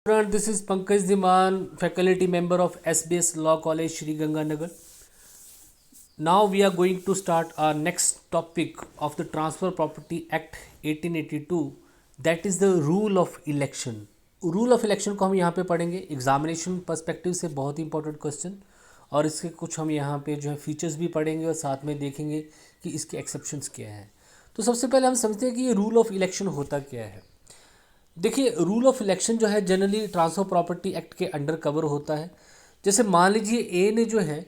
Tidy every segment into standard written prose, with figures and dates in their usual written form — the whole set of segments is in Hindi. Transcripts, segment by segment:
Student, this is Pankaj Dhiman, faculty member of SBS Law College, Shri Ganganagar. Now we are going to start our next topic of the Transfer Property Act 1882, that is the rule of election. Rule of election को हम यहाँ पे पढ़ेंगे एग्जामिनेशन पर्सपेक्टिव से, बहुत ही इंपॉर्टेंट क्वेश्चन, और इसके कुछ हम यहाँ पे जो है फीचर्स भी पढ़ेंगे और साथ में देखेंगे कि इसके एक्सेप्शंस क्या हैं। तो सबसे पहले हम समझते हैं कि ये रूल ऑफ इलेक्शन होता क्या है। देखिए, रूल ऑफ इलेक्शन जो है जनरली ट्रांसफर प्रॉपर्टी एक्ट के अंडर कवर होता है। जैसे मान लीजिए ए ने जो है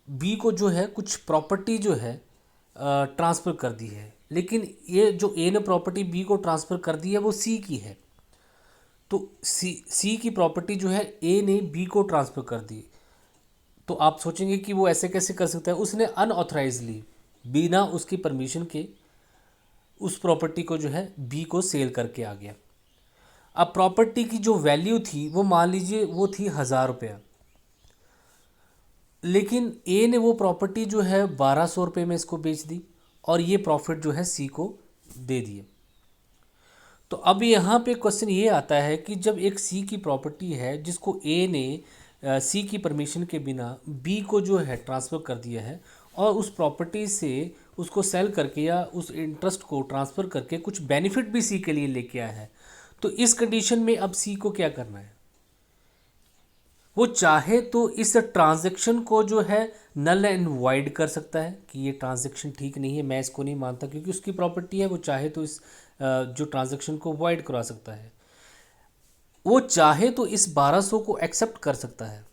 बी को जो है कुछ प्रॉपर्टी जो है ट्रांसफ़र कर दी है, लेकिन ये जो ए ने प्रॉपर्टी बी को ट्रांसफ़र कर दी है वो सी की है। तो सी की प्रॉपर्टी जो है ए ने बी को ट्रांसफ़र कर दी। तो आप सोचेंगे कि वो ऐसे कैसे कर सकता है, उसने अनऑथराइजली बिना उसकी परमिशन के उस प्रॉपर्टी को जो है बी को सेल करके आ गया। अब प्रॉपर्टी की जो वैल्यू थी वो मान लीजिए वो थी 1000 रुपया, लेकिन ए ने वो प्रॉपर्टी जो है 1200 रुपये में इसको बेच दी और ये प्रॉफिट जो है सी को दे दिए। तो अब यहाँ पे क्वेश्चन ये आता है कि जब एक सी की प्रॉपर्टी है जिसको ए ने सी की परमिशन के बिना बी को जो है ट्रांसफ़र कर दिया है और उस प्रॉपर्टी से उसको सेल करके या उस इंटरेस्ट को ट्रांसफ़र करके कुछ बेनिफिट भी सी के लिए लेके आया है, तो इस कंडीशन में अब सी को क्या करना है, वो चाहे तो इस ट्रांजैक्शन को जो है नल एंड वाइड कर सकता है कि ये ट्रांजैक्शन ठीक नहीं है, मैं इसको नहीं मानता क्योंकि उसकी प्रॉपर्टी है। वो चाहे तो इस जो ट्रांजैक्शन को वाइड करा सकता है। वो चाहे तो इस 1200 को एक्सेप्ट कर सकता है।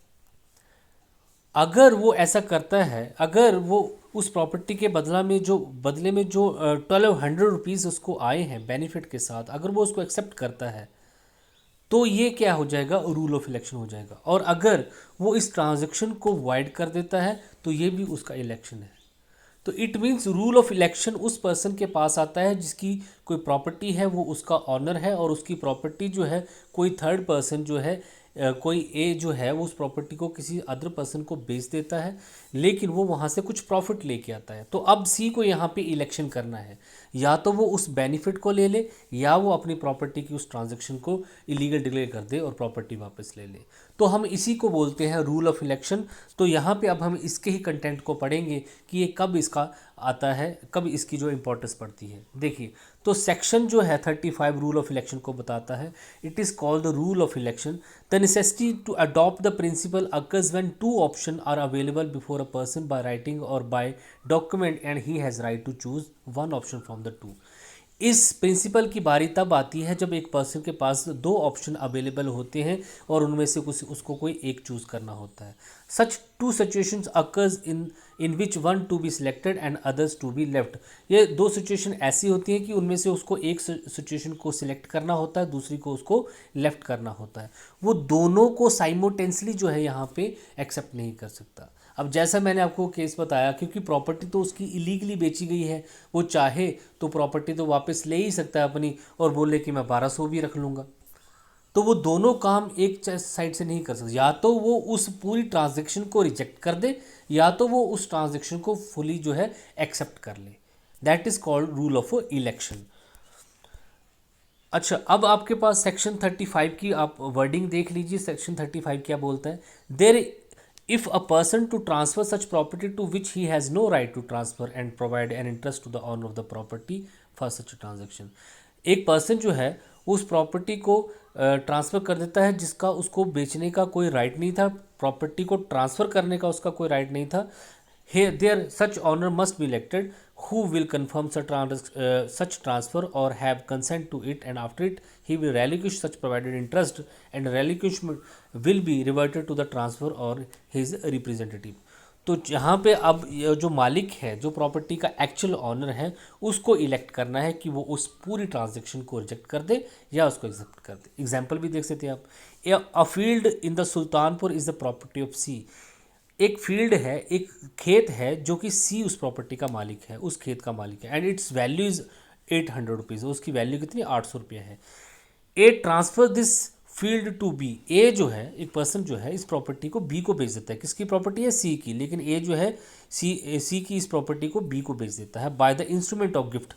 अगर वो ऐसा करता है, अगर वो उस प्रॉपर्टी के बदले में जो 1200 रुपीज़ उसको आए हैं बेनिफिट के साथ, अगर वो उसको एक्सेप्ट करता है तो ये क्या हो जाएगा, रूल ऑफ इलेक्शन हो जाएगा। और अगर वो इस ट्रांजैक्शन को वाइड कर देता है तो ये भी उसका इलेक्शन है। तो it means rule of election उस पर्सन के पास आता है जिसकी कोई प्रॉपर्टी है, वो उसका ऑनर है और उसकी प्रॉपर्टी जो है कोई थर्ड पर्सन जो है कोई ए जो है वो उस प्रॉपर्टी को किसी अदर पर्सन को बेच देता है, लेकिन वो वहाँ से कुछ प्रॉफिट लेके आता है। तो अब सी को यहाँ पे इलेक्शन करना है, या तो वो उस बेनिफिट को ले ले या वो अपनी प्रॉपर्टी की उस ट्रांजैक्शन को इलीगल डिक्लेयर कर दे और प्रॉपर्टी वापस ले ले। तो हम इसी को बोलते हैं रूल ऑफ इलेक्शन। तो यहाँ पे अब हम इसके ही कंटेंट को पढ़ेंगे कि ये कब इसका आता है, कब इसकी जो इंपॉर्टेंस पड़ती है। देखिए, तो सेक्शन जो है 35 रूल ऑफ इलेक्शन को बताता है। It is called the rule of election. The necessity to adopt the principle occurs when two option are available before a person by writing और by document and he has right to choose one option from the two. इस प्रिंसिपल की बारी तब आती है जब एक पर्सन के पास दो ऑप्शन अवेलेबल होते हैं और उनमें से कुछ उसको कोई एक चूज़ करना होता है। Such two situations occurs in which one to be selected and others to be left. ये दो सिचुएशन ऐसी होती हैं कि उनमें से उसको एक सिचुएशन को सिलेक्ट करना होता है, दूसरी को उसको लेफ्ट करना होता है। वो दोनों को साइमल्टेनियसली जो है यहाँ पे एक्सेप्ट नहीं कर सकता। अब जैसा मैंने आपको केस बताया, क्योंकि प्रॉपर्टी तो उसकी इलीगली बेची गई है, वो चाहे तो प्रॉपर्टी तो वापस ले ही सकता है अपनी और बोले कि मैं 1200 भी रख लूँगा। तो वो दोनों काम एक साइड से नहीं कर सकते, या तो वो उस पूरी ट्रांजैक्शन को रिजेक्ट कर दे या तो वो उस ट्रांजैक्शन को फुली जो है एक्सेप्ट कर ले। That is called rule of election. अच्छा, अब आपके पास सेक्शन 35 की आप वर्डिंग देख लीजिए। सेक्शन 35 क्या बोलता है? देर if a person to transfer such property to which he has no right to transfer and provide an interest to the owner of the property for such a transaction। एक पर्सन जो है उस प्रॉपर्टी को ट्रांसफ़र कर देता है जिसका उसको बेचने का कोई राइट नहीं था, प्रॉपर्टी को ट्रांसफ़र करने का उसका कोई राइट नहीं था। There such owner must be elected who will confirm such transfer or have consent to it, and after it he will relinquish such provided interest and relinquishment will be reverted to the transfer or his representative। तो यहाँ पे अब जो मालिक है, जो प्रॉपर्टी का एक्चुअल ऑनर है, उसको इलेक्ट करना है कि वो उस पूरी ट्रांजैक्शन को रिजेक्ट कर दे या उसको एक्सेप्ट कर दे। एग्जाम्पल भी देख सकते हैं आप। A field in the Sultanpur is the property of C. एक फील्ड है, एक खेत है जो कि सी उस प्रॉपर्टी का मालिक है, उस खेत का मालिक है, and its value is 800 rupees. उसकी वैल्यू कितनी, 800 रुपये है। A transfer this field to B. A जो है, एक पर्सन जो है इस प्रॉपर्टी को बी को बेच देता है। किसकी प्रॉपर्टी है? सी की। लेकिन ए जो है सी की इस प्रॉपर्टी को बी को बेच देता है by the instrument of gift,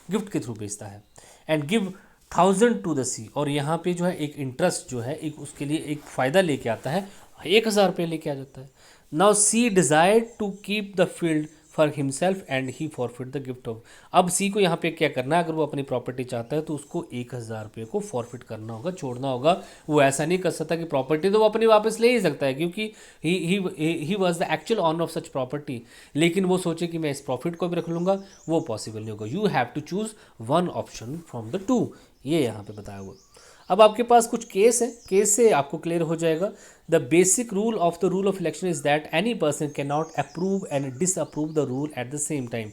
gift के थ्रू बेचता है। एंड गिव 1000 टू द सी, और यहाँ पे जो है एक इंटरेस्ट जो है एक उसके लिए एक फ़ायदा लेके आता है, 1000 रुपये लेके आ जाता है। Now C desire to keep the field for himself and he forfeit the gift of. अब सी को यहाँ पे क्या करना है, अगर वो अपनी प्रॉपर्टी चाहता है तो उसको 1000 रुपये को फॉरफिट करना होगा, छोड़ना होगा। वो ऐसा नहीं कर सकता कि प्रॉपर्टी तो वो अपनी वापस ले ही सकता है, क्योंकि he was the actual owner of such property, लेकिन वो सोचे कि मैं इस प्रॉफिट को भी रख लूँगा, वो पॉसिबल नहीं होगा। You have to choose one option from the two, ये यहाँ पे बताया हुआ। अब आपके पास कुछ केस है, केस से आपको क्लियर हो जाएगा। The basic rule of the rule of election is that any person can not approve and disapprove the rule at the same time.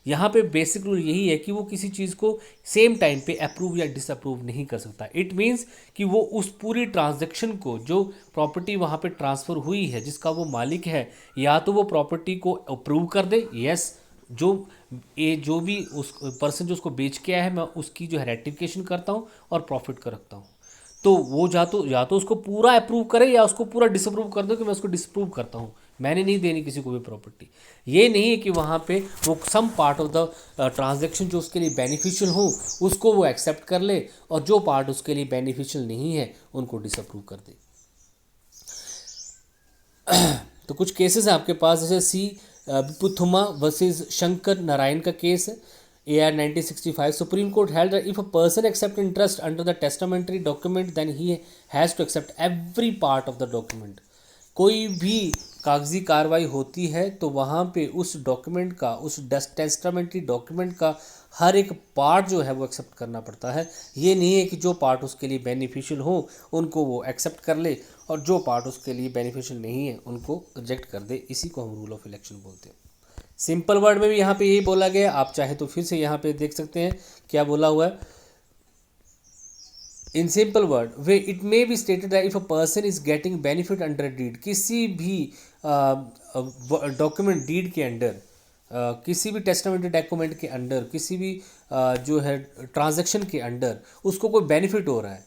यहाँ पे बेसिक रूल यही है कि वो किसी चीज़ को सेम टाइम पे अप्रूव या डिसअप्रूव नहीं कर सकता। इट मीन्स कि वो उस पूरी ट्रांजैक्शन को, जो प्रॉपर्टी वहाँ पे ट्रांसफ़र हुई है, जिसका वो मालिक है, या तो वो प्रॉपर्टी को अप्रूव कर दे, यस, जो भी उस पर्सन जो उसको बेच के आया है, मैं उसकी जो है रेटिफिकेशन करता हूँ और प्रॉफिट का रखता हूँ। तो वो या तो उसको पूरा अप्रूव करे या उसको पूरा डिसअप्रूव कर दो कि मैं उसको डिसअप्रूव करता हूँ, मैंने नहीं देनी किसी को भी प्रॉपर्टी। ये नहीं है कि वहाँ पे वो some part of the transaction जो उसके लिए बेनिफिशियल हो उसको वो एक्सेप्ट कर ले, और जो पार्ट उसके लिए बेनिफिशियल नहीं है उनको डिसअप्रूव कर दे। तो कुछ केसेस हैं आपके पास, जैसे सी पुथुमा वर्सेस शंकर नारायण का केस है, AR 1965। Supreme Court held that if a person accept interest under the testamentary document then he has to accept every part of the document. कोई भी कागजी कार्रवाई होती है तो वहाँ पे उस डॉक्यूमेंट का, उस टेस्टामेंटरी डॉक्यूमेंट का हर एक पार्ट जो है वो एक्सेप्ट करना पड़ता है। ये नहीं है कि जो पार्ट उसके लिए बेनिफिशियल हो उनको वो एक्सेप्ट कर ले और जो पार्ट उसके लिए बेनिफिशियल नहीं है उनको रिजेक्ट कर दे। इसी को हम रूल ऑफ इलेक्शन बोलते हैं। सिंपल वर्ड में भी यहाँ पे यही बोला गया, आप चाहे तो फिर से यहाँ पे देख सकते हैं क्या बोला हुआ है। In simple word way it may be stated that if a person is getting benefit under deed, किसी भी डॉक्यूमेंट डीड के अंडर, किसी भी टेस्टामेंटरी डॉक्यूमेंट के अंडर, किसी भी जो है ट्रांजैक्शन के अंडर उसको कोई बेनिफिट हो रहा है,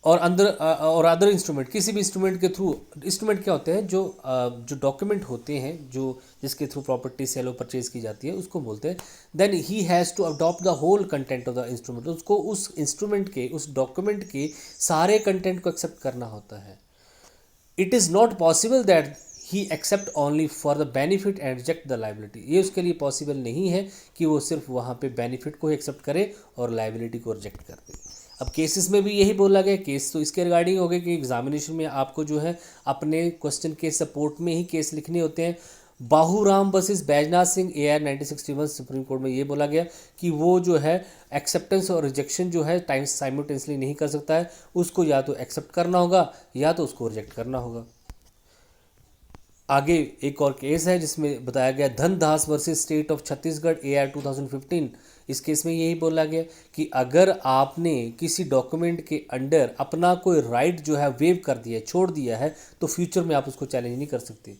और अदर इंस्ट्रूमेंट, किसी भी इंस्ट्रूमेंट के थ्रू, इंस्ट्रूमेंट क्या होते हैं, जो डॉक्यूमेंट होते हैं जो जिसके थ्रू प्रॉपर्टी सेल और परचेज की जाती है उसको बोलते हैं। Then he has to adopt the whole content of the instrument, उसको उस इंस्ट्रूमेंट के, उस डॉक्यूमेंट के सारे कंटेंट को एक्सेप्ट करना होता है। It is not possible that he accept only for the benefit and reject the liability, ये उसके लिए पॉसिबल नहीं है कि वो सिर्फ वहाँ पे बेनिफिट को ही एक्सेप्ट करे और लाइबिलिटी को रिजेक्ट कर दे। अब केसेस में भी यही बोला गया, केस तो इसके रिगार्डिंग हो गए कि एग्जामिनेशन में आपको जो है अपने क्वेश्चन के सपोर्ट में ही केस लिखने होते हैं। Bahuram versus Baijnath Singh, AR 1961, supreme court में ये बोला गया कि वो जो है एक्सेप्टेंस और रिजेक्शन जो है टाइम साइमल्टेनियसली नहीं कर सकता है, उसको या तो एक्सेप्ट करना होगा या तो उसको रिजेक्ट करना होगा। आगे एक और केस है जिसमें बताया गया Dhandas versus state of Chhattisgarh, AR 2015। इस केस में यही बोला गया कि अगर आपने किसी डॉक्यूमेंट के अंडर अपना कोई राइट जो है वेव कर दिया है, छोड़ दिया है, तो फ्यूचर में आप उसको चैलेंज नहीं कर सकते।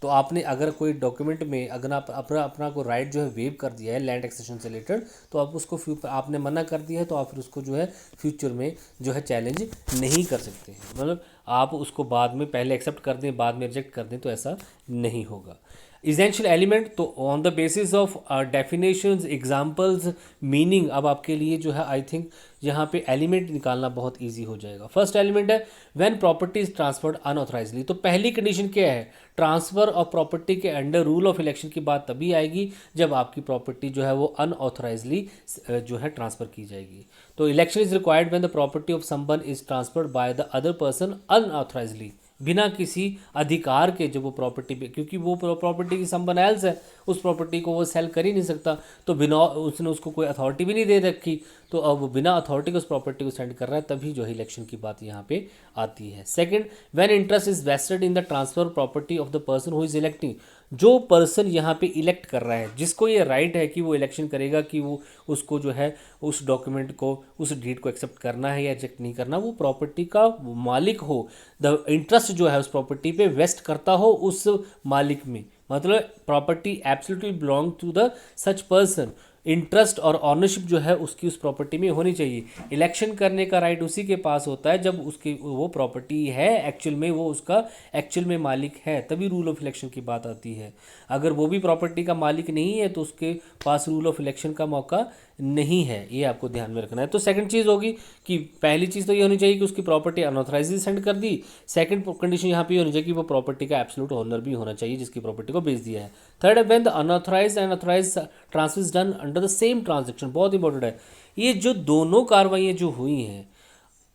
तो आपने अगर कोई डॉक्यूमेंट में अगर आप अपना को राइट जो है वेव कर दिया है लैंड एक्सेशन से रिलेटेड, तो आप उसको आपने मना कर दिया है, तो आप फिर उसको जो है फ्यूचर में जो है चैलेंज नहीं कर सकते हैं। मतलब आप उसको बाद में पहले एक्सेप्ट कर दें बाद में रिजेक्ट कर दें तो ऐसा नहीं होगा। इसेंशियल एलिमेंट, तो on the basis of definitions, examples, meaning, अब आपके लिए जो है आई थिंक यहाँ पे एलिमेंट निकालना बहुत इजी हो जाएगा। फर्स्ट एलिमेंट है व्हेन प्रॉपर्टी इज ट्रांसफर्ड अनऑथराइजली। तो पहली कंडीशन क्या है, ट्रांसफ़र ऑफ प्रॉपर्टी के अंडर रूल ऑफ इलेक्शन की बात तभी आएगी जब आपकी प्रॉपर्टी जो है वो अनऑथराइजली जो है ट्रांसफ़र की जाएगी। तो election is required when the property of someone is transferred by the other person unauthorisedly, बिना किसी अधिकार के जब वो प्रॉपर्टी पे, क्योंकि वो प्रॉपर्टी की समवन एल्स है, उस प्रॉपर्टी को वो सेल कर ही नहीं सकता, तो बिना उसने उसको कोई अथॉरिटी भी नहीं दे रखी, तो अब वो बिना अथॉरिटी को उस प्रॉपर्टी को सेंड कर रहा है, तभी जो है इलेक्शन की बात यहाँ पे आती है। Second, when interest is vested in the transfer property of the person who is electing, जो पर्सन यहाँ पे इलेक्ट कर रहा है, जिसको ये राइट है कि वो इलेक्शन करेगा कि वो उसको जो है उस डॉक्यूमेंट को, उस डीड को एक्सेप्ट करना है या रिजेक्ट नहीं करना, वो प्रॉपर्टी का मालिक हो, द इंटरेस्ट जो है उस प्रॉपर्टी पे वेस्ट करता हो उस मालिक में, मतलब property absolutely belong to the such person. Interest और ऑनरशिप जो है उसकी उस प्रॉपर्टी में होनी चाहिए। इलेक्शन करने का राइट उसी के पास होता है जब उसकी वो प्रॉपर्टी है एक्चुअल में, वो उसका एक्चुअल में मालिक है, तभी रूल ऑफ इलेक्शन की बात आती है। अगर वो भी प्रॉपर्टी का मालिक नहीं है तो उसके पास रूल ऑफ इलेक्शन का मौका नहीं है, ये आपको ध्यान में रखना है। तो सेकंड चीज़ होगी कि पहली चीज़ तो ये होनी चाहिए कि उसकी प्रॉपर्टी अनऑथराइज सेंड कर दी। सेकंड कंडीशन यहाँ पे होनी चाहिए कि वो प्रॉपर्टी का एब्सोल्यूट ओनर भी होना चाहिए जिसकी प्रॉपर्टी को बेच दिया है। थर्ड है when the unauthorise and authorise transfer is done under the same transaction. बहुत इंपॉर्टेंट है, ये जो दोनों कार्रवाइयाँ जो हुई हैं,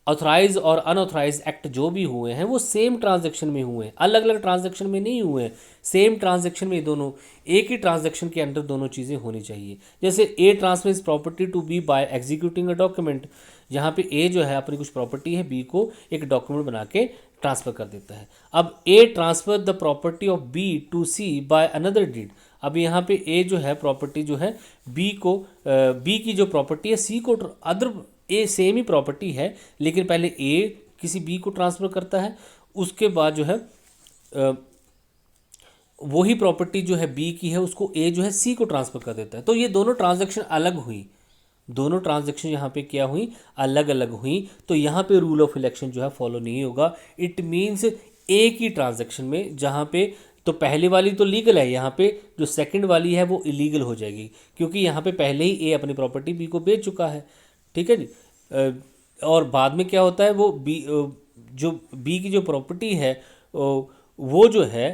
ऑथराइज और अनऑथराइज एक्ट जो भी हुए हैं वो सेम ट्रांजैक्शन में हुए हैं, अलग अलग ट्रांजैक्शन में नहीं हुए हैं, सेम ट्रांजैक्शन में दोनों एक ही ट्रांजैक्शन के अंदर दोनों चीज़ें होनी चाहिए। जैसे A transfers property to B by executing a document, जहाँ पे ए जो है अपनी कुछ प्रॉपर्टी है बी को एक डॉक्यूमेंट बना के ट्रांसफ़र कर देता है। अब A transfer the property of B to C by another deed. अब यहाँ पे ए जो है प्रॉपर्टी जो है बी को बी की जो प्रॉपर्टी है सी को अदर ए सेम ही प्रॉपर्टी है लेकिन पहले ए किसी बी को ट्रांसफ़र करता है, उसके बाद जो है वही प्रॉपर्टी जो है बी की है उसको ए जो है सी को ट्रांसफ़र कर देता है। तो ये दोनों ट्रांजैक्शन अलग हुई, दोनों ट्रांजैक्शन यहाँ पे क्या हुई, अलग अलग हुई। तो यहाँ पे रूल ऑफ इलेक्शन जो है फॉलो नहीं होगा। इट मीन्स एक ही ट्रांजैक्शन में जहाँ पे तो पहले वाली तो लीगल है, यहाँ पे जो सेकंड वाली है वो इलीगल हो जाएगी क्योंकि यहाँ पे पहले ही ए अपनी प्रॉपर्टी बी को बेच चुका है। ठीक है जी। और बाद में क्या होता है वो बी जो बी की जो प्रॉपर्टी है वो जो है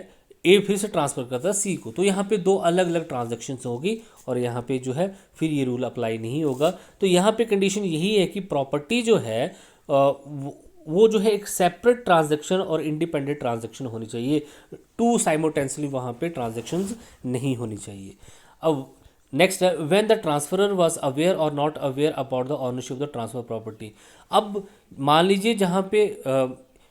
ए फिर से ट्रांसफ़र करता है सी को। तो यहाँ पे दो अलग अलग ट्रांजैक्शंस होगी और यहाँ पे जो है फिर ये रूल अप्लाई नहीं होगा। तो यहाँ पे कंडीशन यही है कि प्रॉपर्टी जो है वो जो है एक सेपरेट ट्रांजैक्शन और इंडिपेंडेंट ट्रांजैक्शन होनी चाहिए, टू साइमल्टेनियसली वहाँ पे ट्रांजैक्शंस नहीं होनी चाहिए। अब नेक्स्ट है when the transferor was aware और not aware about the ownership of the transfer property. अब मान लीजिए जहाँ पे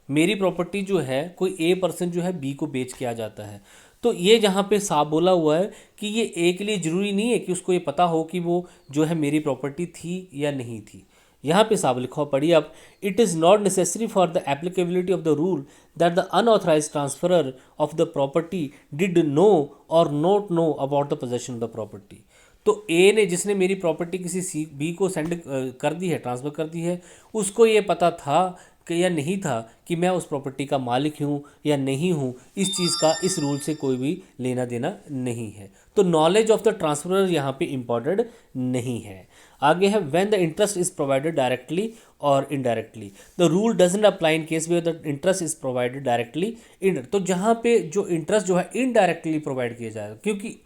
मेरी प्रॉपर्टी जो है कोई ए पर्सन जो है बी को बेच के आ जाता है, तो ये जहाँ पे साफ बोला हुआ है कि ये ए के लिए ज़रूरी नहीं है कि उसको ये पता हो कि वो जो है मेरी प्रॉपर्टी थी या नहीं थी। यहाँ पे साफ लिखा हुआ पढ़िए आप, it is not necessary for the applicability of the rule that the unauthorise transferor of the property did know और not know about the possession of the property. तो ए ने जिसने मेरी प्रॉपर्टी किसी सी बी को सेंड कर दी है, ट्रांसफ़र कर दी है, उसको ये पता था कि या नहीं था कि मैं उस प्रॉपर्टी का मालिक हूँ या नहीं हूँ, इस चीज़ का इस रूल से कोई भी लेना देना नहीं है। तो नॉलेज ऑफ द ट्रांसफरर यहाँ पे इम्पॉर्टेंट नहीं है। आगे है when the interest is provided directly और indirectly the rule doesn't apply in case where the interest is provided directly in. तो जहाँ पे जो इंटरेस्ट जो है इनडायरेक्टली प्रोवाइड किया जाएगा, क्योंकि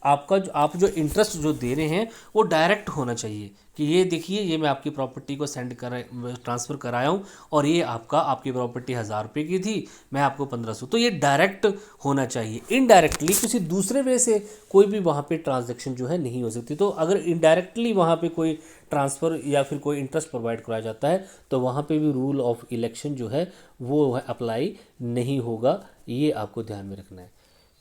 आपका जो आप जो इंटरेस्ट जो दे रहे हैं वो डायरेक्ट होना चाहिए कि ये देखिए ये मैं आपकी प्रॉपर्टी को ट्रांसफ़र कराया हूँ और ये आपकी प्रॉपर्टी 1000 रुपये की थी, मैं आपको 1500। तो ये डायरेक्ट होना चाहिए। इनडायरेक्टली किसी दूसरे वे से कोई भी वहाँ पे ट्रांजैक्शन जो है नहीं हो सकती। तो अगर इनडायरेक्टली वहाँ पे कोई ट्रांसफ़र या फिर कोई इंटरेस्ट प्रोवाइड कराया जाता है तो वहाँ पे भी रूल ऑफ इलेक्शन जो है वो अप्लाई नहीं होगा, ये आपको ध्यान में रखना है।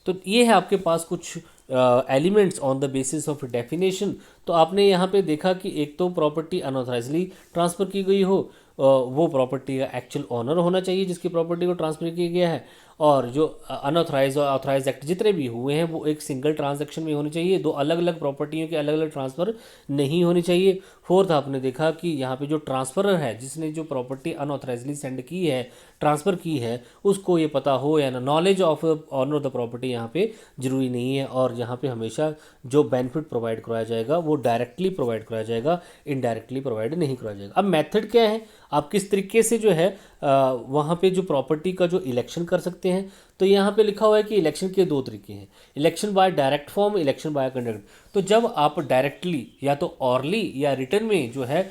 तो ये है आपके पास कुछ elements on the basis of definition. तो आपने यहाँ पे देखा कि एक तो प्रॉपर्टी अनऑथराइजली ट्रांसफ़र की गई हो, वो प्रॉपर्टी का एक्चुअल ओनर होना चाहिए जिसकी प्रॉपर्टी को ट्रांसफ़र किया गया है, और जो अनऑथराइज और ऑथराइज एक्ट जितने भी हुए हैं वो एक सिंगल ट्रांजैक्शन में होनी चाहिए, दो अलग अलग प्रॉपर्टियों के अलग अलग ट्रांसफ़र नहीं होनी चाहिए। फोर्थ आपने देखा कि यहाँ पे जो ट्रांसफरर है जिसने जो प्रॉपर्टी अनऑथराइजली सेंड की है, ट्रांसफ़र की है, उसको ये पता हो या ना, knowledge of owner of the property यहाँ पे ज़रूरी नहीं है। और यहाँ पे हमेशा जो बेनिफिट प्रोवाइड कराया जाएगा वो डायरेक्टली प्रोवाइड कराया जाएगा, इनडायरेक्टली प्रोवाइड नहीं कराया जाएगा। अब मेथड क्या है, आप किस तरीके से जो है वहाँ पे जो प्रॉपर्टी का जो इलेक्शन कर सकते हैं। तो यहाँ पे लिखा हुआ है कि इलेक्शन के दो तरीके हैं, election by direct form, election by conduct. तो जब आप डायरेक्टली या तो ऑरली या रिटर्न में जो है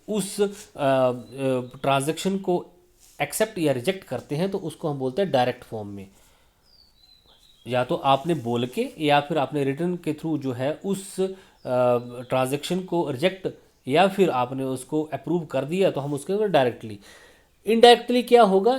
उस ट्रांजैक्शन को एक्सेप्ट या रिजेक्ट करते हैं तो उसको हम बोलते हैं डायरेक्ट फॉर्म में। या तो आपने बोल के या फिर आपने रिटर्न के थ्रू जो है उस ट्रांजैक्शन को रिजेक्ट या फिर आपने उसको अप्रूव कर दिया तो हम उसके डायरेक्टली। इनडायरेक्टली क्या होगा,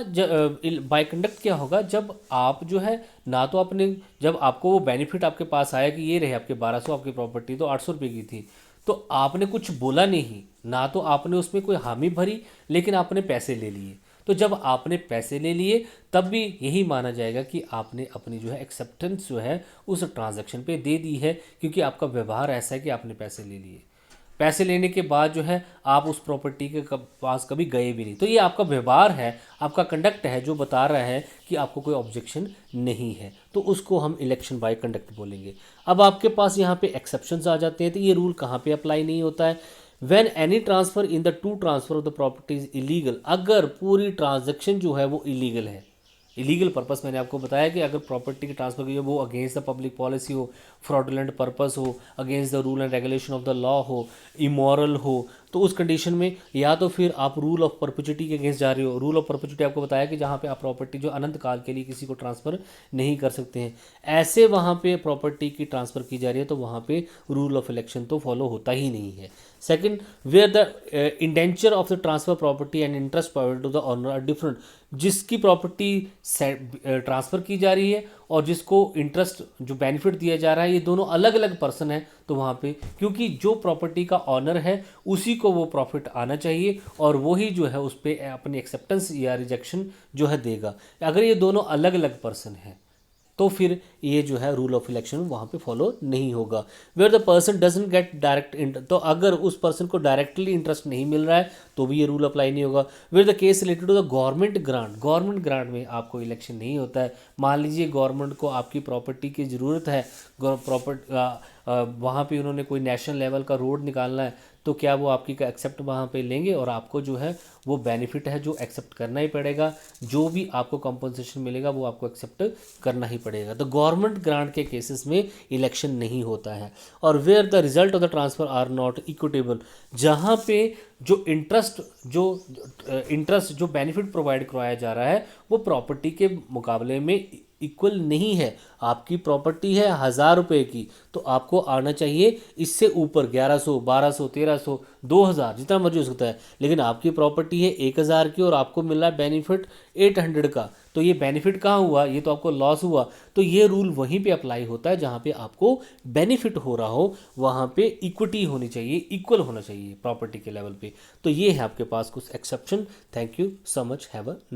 बाय कंडक्ट क्या होगा, जब आप जो है ना तो आपने जब आपको वो बेनिफिट आपके पास आया कि ये रहे आपके 1200, आपकी प्रॉपर्टी तो 800 रुपये की थी, तो आपने कुछ बोला नहीं, ना तो आपने उसमें कोई हामी भरी, लेकिन आपने पैसे ले लिए। तो जब आपने पैसे ले लिए तब भी यही माना जाएगा कि आपने अपनी जो है एक्सेप्टेंस जो है उस ट्रांजैक्शन पे दे दी है, क्योंकि आपका व्यवहार ऐसा है कि आपने पैसे ले लिए। पैसे लेने के बाद जो है आप उस प्रॉपर्टी के पास कभी गए भी नहीं। तो ये आपका व्यवहार है, आपका कंडक्ट है जो बता रहा है कि आपको कोई ऑब्जेक्शन नहीं है, तो उसको हम इलेक्शन बाय कंडक्ट बोलेंगे। अब आपके पास यहाँ पे एक्सेप्शंस आ जाते हैं। तो ये रूल कहाँ पे अप्लाई नहीं होता है? When any transfer in the two transfer of the property is illegal, अगर पूरी ट्रांजेक्शन जो है वो इलीगल है। इलीगल पर्पस मैंने आपको बताया कि अगर प्रॉपर्टी की ट्रांसफर की वो अगेंस्ट द पब्लिक पॉलिसी हो, फ्रॉडुलेंट पर्पस हो, against the rule and regulation of the law हो, इमोरल हो, तो उस कंडीशन में या तो फिर आप रूल ऑफ परपेचुइटी के अगेंस्ट जा रहे हो। रूल ऑफ परपेचुइटी आपको बताया कि जहाँ पे आप प्रॉपर्टी जो अनंत काल के लिए किसी को ट्रांसफ़र नहीं कर सकते हैं, ऐसे वहाँ पे प्रॉपर्टी की ट्रांसफ़र की जा रही है, तो वहाँ पे रूल ऑफ इलेक्शन तो फॉलो होता ही नहीं है। Second, where the indenture of the transfer property and interest provided to the owner are different, जिसकी प्रॉपर्टी ट्रांसफ़र की जा रही है और जिसको इंटरेस्ट जो बेनिफिट दिया जा रहा है, ये दोनों अलग अलग पर्सन है, तो वहाँ पे क्योंकि जो प्रॉपर्टी का ऑनर है उसी को वो प्रॉफिट आना चाहिए और वही जो है उस पर अपनी एक्सेप्टेंस या रिजेक्शन जो है देगा। अगर ये दोनों अलग अलग पर्सन हैं तो फिर ये जो है रूल ऑफ इलेक्शन वहाँ पे फॉलो नहीं होगा। Where the person doesn't get direct, तो अगर उस पर्सन को डायरेक्टली इंटरेस्ट नहीं मिल रहा है तो भी ये रूल अप्लाई नहीं होगा। Where the case related to the government grant, government grant में आपको इलेक्शन नहीं होता है। मान लीजिए गवर्नमेंट को आपकी प्रॉपर्टी की ज़रूरत है, वहाँ पे उन्होंने कोई नेशनल लेवल का रोड निकालना है, तो क्या वो आपकी का एक्सेप्ट वहाँ पे लेंगे और आपको जो है वो बेनिफिट है जो एक्सेप्ट करना ही पड़ेगा। जो भी आपको कंपनसेशन मिलेगा वो आपको एक्सेप्ट करना ही पड़ेगा। तो गवर्नमेंट ग्रांट के केसेस में इलेक्शन नहीं होता है। और where the result of the transfer are not equitable, जहाँ पे जो इंटरेस्ट जो बेनिफिट प्रोवाइड करवाया जा रहा है वो प्रॉपर्टी के मुकाबले में इक्वल नहीं है। आपकी प्रॉपर्टी है 1000 रुपये की, तो आपको आना चाहिए इससे ऊपर 1100, 1200, 1300, 2000 जितना मर्जी हो सकता है। लेकिन आपकी प्रॉपर्टी है 1000 की और आपको मिल रहा है बेनिफिट 800 का, तो ये बेनिफिट कहाँ हुआ? ये तो आपको लॉस हुआ। तो ये रूल वहीं पे अप्लाई होता है जहाँ पे आपको बेनिफिट हो रहा हो, वहाँ पे इक्विटी होनी चाहिए, इक्वल होना चाहिए प्रॉपर्टी के लेवल पे। तो ये है आपके पास कुछ exception. Thank you so much, have a